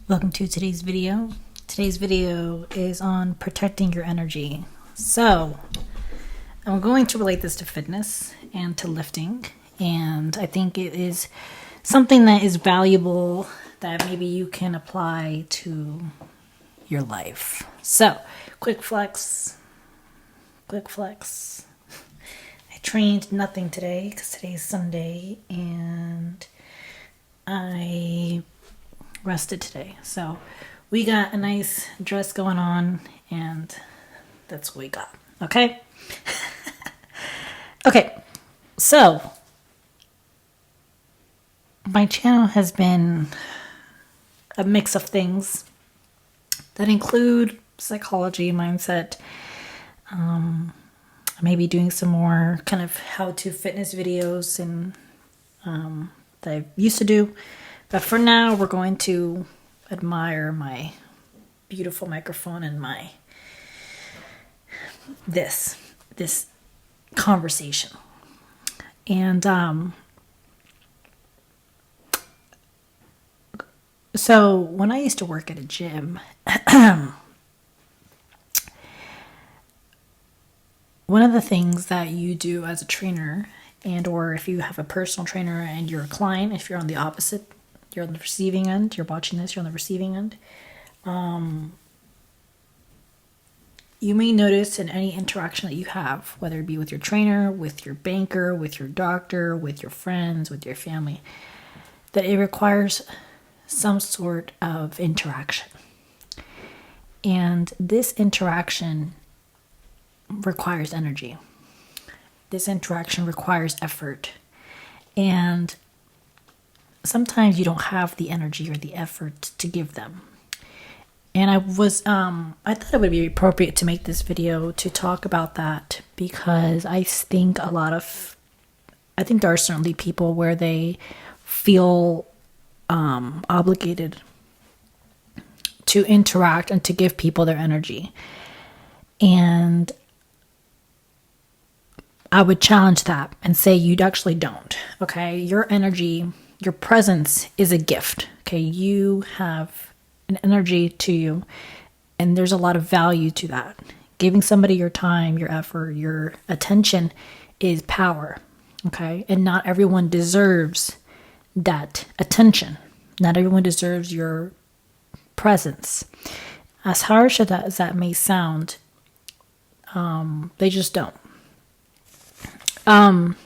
Welcome to today's video. Today's video is on protecting your energy. So, I'm going to relate this to fitness and to lifting, and I think it is something that is valuable that maybe you can apply to your life. So, quick flex. I trained nothing today because today's Sunday and I rested today. So we got a nice dress going on and that's what we got. Okay? Okay. So my channel has been a mix of things that include psychology, mindset. I may be doing some more kind of how-to fitness videos and that I used to do. But for now, we're going to admire my beautiful microphone and my this conversation. And so when I used to work at a gym, one of the things that you do as a trainer, and or if you have a personal trainer and you're a client, if you're on the opposite, you're on the receiving end, you're watching this, you're on the receiving end, you may notice in any interaction that you have, whether it be with your trainer, with your banker, with your doctor, with your friends, with your family, that it requires some sort of interaction. And this interaction requires energy. This interaction requires effort. And sometimes you don't have the energy or the effort to give them. And I thought it would be appropriate to make this video to talk about that because I think there are certainly people where they feel obligated to interact and to give people their energy. And I would challenge that and say you actually don't, okay? Your energy, your presence is a gift, okay? You have an energy to you, and there's a lot of value to that. Giving somebody your time, your effort, your attention is power, okay? And not everyone deserves that attention. Not everyone deserves your presence. As harsh as that may sound, they just don't.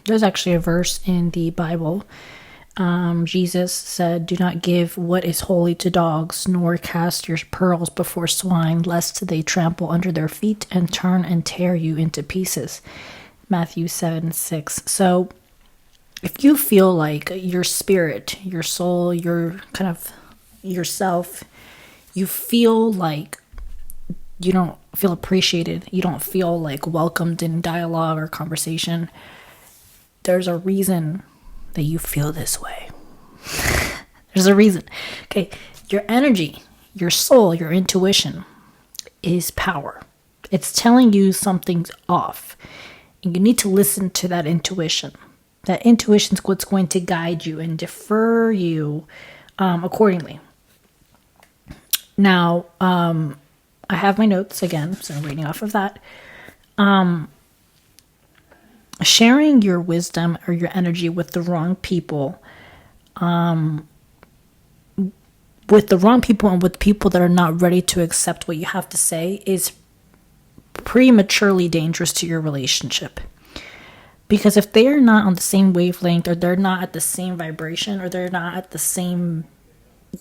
There's actually a verse in the Bible. Jesus said, "Do not give what is holy to dogs, nor cast your pearls before swine, lest they trample under their feet and turn and tear you into pieces." Matthew 7:6. So if you feel like your spirit, your soul, your kind of yourself, you feel like you don't feel appreciated, you don't feel like welcomed in dialogue or conversation, there's a reason that you feel this way. There's a reason. Okay, your energy, your soul, your intuition is power. It's telling you something's off. And you need to listen to that intuition. That intuition is what's going to guide you and defer you accordingly. Now, I have my notes again, so I'm reading off of that. Sharing your wisdom or your energy with the wrong people, and with people that are not ready to accept what you have to say is prematurely dangerous to your relationship. Because if they are not on the same wavelength, or they're not at the same vibration, or they're not at the same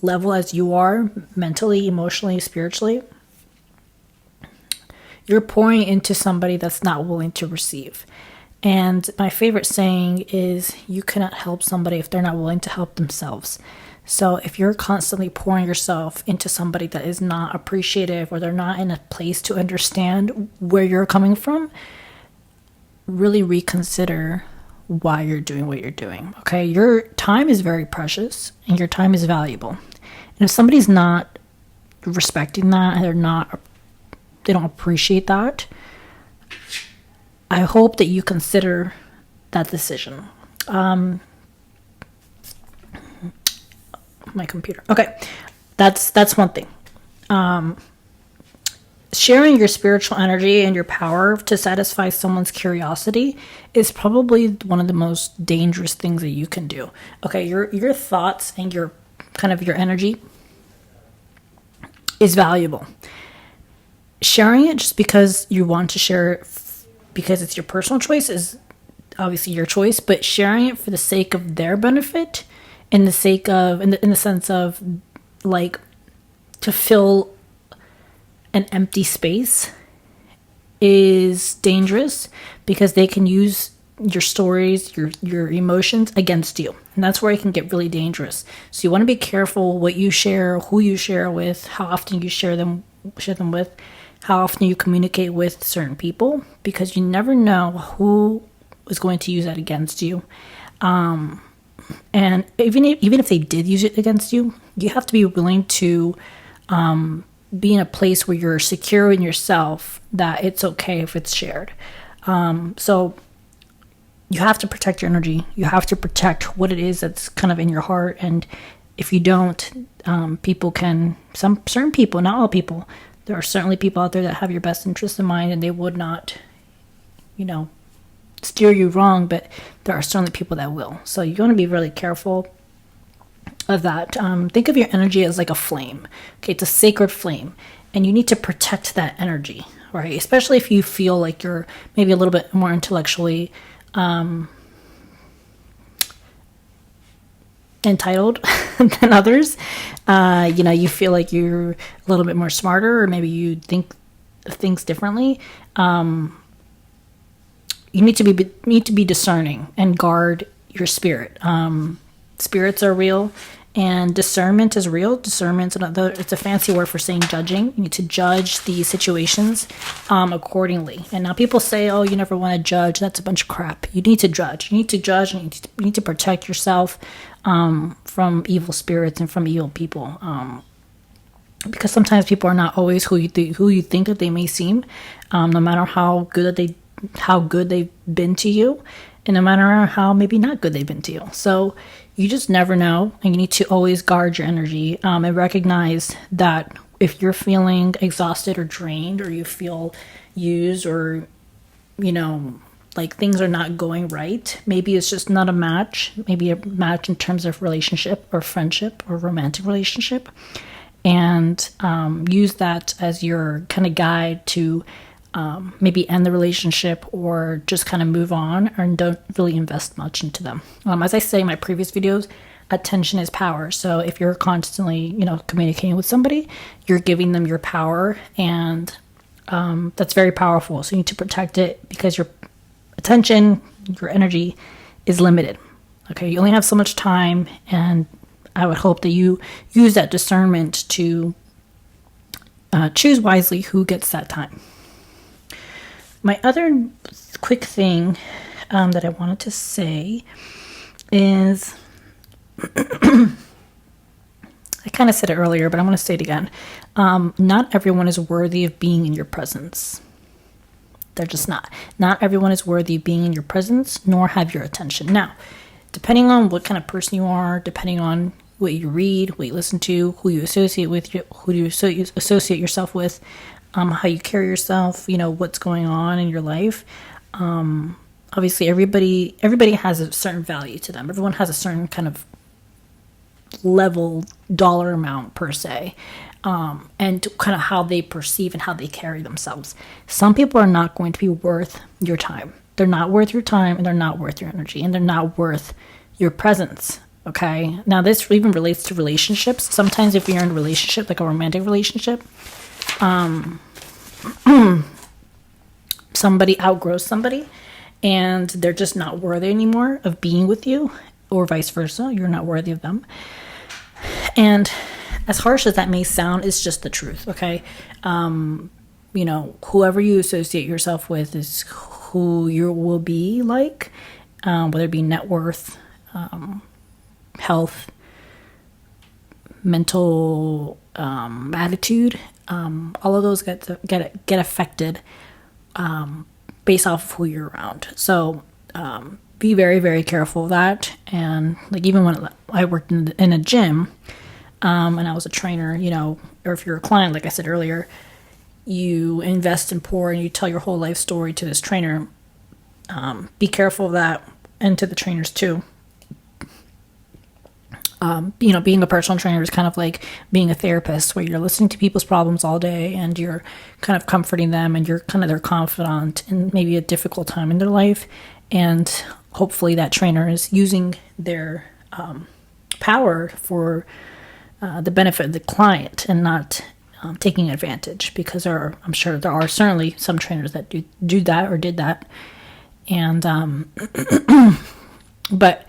level as you are, mentally, emotionally, spiritually, you're pouring into somebody that's not willing to receive. And my favorite saying is, you cannot help somebody if they're not willing to help themselves. So if you're constantly pouring yourself into somebody that is not appreciative, or they're not in a place to understand where you're coming from, really reconsider why you're doing what you're doing. Okay, your time is very precious and your time is valuable. And if somebody's not respecting that, they don't appreciate that, I hope that you consider that decision. My computer. Okay. That's one thing. Sharing your spiritual energy and your power to satisfy someone's curiosity is probably one of the most dangerous things that you can do. Okay, your thoughts and your kind of your energy is valuable. Sharing it just because you want to share it because it's your personal choice is obviously your choice, but sharing it for the sake of their benefit, in the sake of in the sense of like to fill an empty space is dangerous, because they can use your stories, your emotions against you, and that's where it can get really dangerous. So you want to be careful what you share, who you share with, how often you share them with, how often you communicate with certain people, because you never know who is going to use that against you. And even if they did use it against you, you have to be willing to be in a place where you're secure in yourself that it's okay if it's shared. So you have to protect your energy. You have to protect what it is that's kind of in your heart. And if you don't, certain people, not all people, there are certainly people out there that have your best interest in mind, and they would not, steer you wrong, but there are certainly people that will. So you want to be really careful of that. Think of your energy as like a flame. Okay, it's a sacred flame, and you need to protect that energy, right? Especially if you feel like you're maybe a little bit more intellectually entitled than others. You feel like you're a little bit more smarter, or maybe you think of things differently. You need to be discerning and guard your spirit. Spirits are real, and discernment is real. Discernment, it's a fancy word for saying judging. You need to judge these situations accordingly. And now people say, "Oh, you never want to judge." That's a bunch of crap. You need to judge. You need to judge, and you need to protect yourself from evil spirits and from evil people. Because sometimes people are not always who you think that they may seem. No matter how good they've been to you, and no matter how maybe not good they've been to you. So you just never know, and you need to always guard your energy and recognize that if you're feeling exhausted or drained, or you feel used, or like things are not going right, maybe it's just not a match, maybe a match in terms of relationship or friendship or romantic relationship, and use that as your kind of guide to maybe end the relationship, or just kind of move on, and don't really invest much into them. As I say in my previous videos, attention is power. So if you're constantly, communicating with somebody, you're giving them your power, and that's very powerful. So you need to protect it, because your attention, your energy is limited. Okay, you only have so much time, and I would hope that you use that discernment to choose wisely who gets that time. My other quick thing that I wanted to say is, I kind of said it earlier, but I'm going to say it again. Not everyone is worthy of being in your presence. They're just not. Not everyone is worthy of being in your presence, nor have your attention. Now, depending on what kind of person you are, depending on what you read, what you listen to, who you associate with, who you associate yourself with, how you carry yourself, what's going on in your life. Obviously, everybody has a certain value to them. Everyone has a certain kind of level, dollar amount per se, and kind of how they perceive and how they carry themselves. Some people are not going to be worth your time. They're not worth your time, and they're not worth your energy, and they're not worth your presence. Okay. Now, this even relates to relationships. Sometimes if you're in a relationship, like a romantic relationship, somebody outgrows somebody, and they're just not worthy anymore of being with you, or vice versa. You're not worthy of them. And as harsh as that may sound, it's just the truth. Okay. Whoever you associate yourself with is who you will be like, whether it be net worth, health, mental attitude. All of those get affected based off of who you're around. So be very, very careful of that. And like even when I worked in a gym, and I was a trainer, or if you're a client, like I said earlier, you invest and pour and you tell your whole life story to this trainer. Be careful of that, and to the trainers too. Being a personal trainer is kind of like being a therapist, where you're listening to people's problems all day and you're kind of comforting them, and you're kind of their confidant in maybe a difficult time in their life. And hopefully that trainer is using their power for the benefit of the client, and not taking advantage, because I'm sure there are certainly some trainers that do that or did that. And but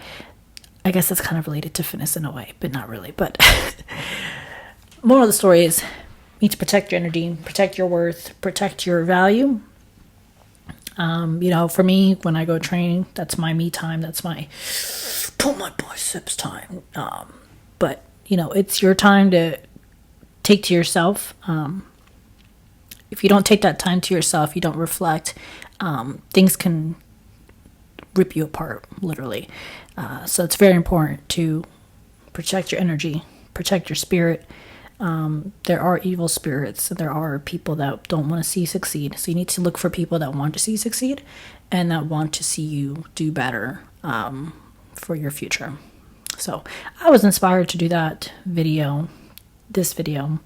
I guess that's kind of related to fitness in a way, but not really. But moral of the story is, you need to protect your energy, protect your worth, protect your value. For me, when I go training, that's my me time. That's my pull my biceps time. But it's your time to take to yourself. If you don't take that time to yourself, you don't reflect, things can rip you apart, literally. So it's very important to protect your energy, protect your spirit. There are evil spirits, and there are people that don't want to see you succeed. So you need to look for people that want to see you succeed, and that want to see you do better for your future. So I was inspired to do this video,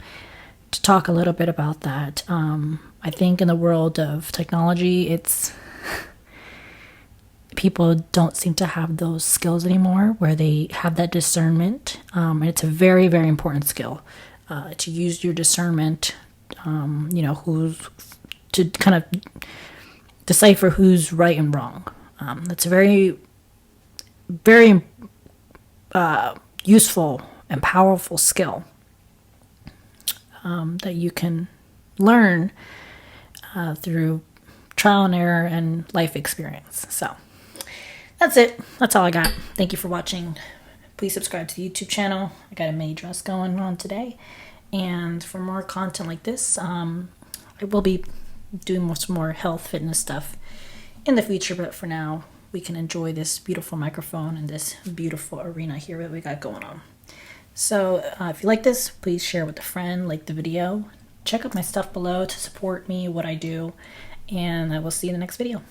to talk a little bit about that. I think in the world of technology, people don't seem to have those skills anymore, where they have that discernment. And it's a very, very important skill, to use your discernment, to kind of decipher who's right and wrong. That's a very, very useful and powerful skill that you can learn through trial and error and life experience. So that's it. That's all I got. Thank you for watching. Please subscribe to the YouTube channel. I got a mini dress going on today. And for more content like this, I will be doing much more health, fitness stuff in the future. But for now, we can enjoy this beautiful microphone and this beautiful arena here that we got going on. So if you like this, please share with a friend, like the video. Check out my stuff below to support me, what I do. And I will see you in the next video.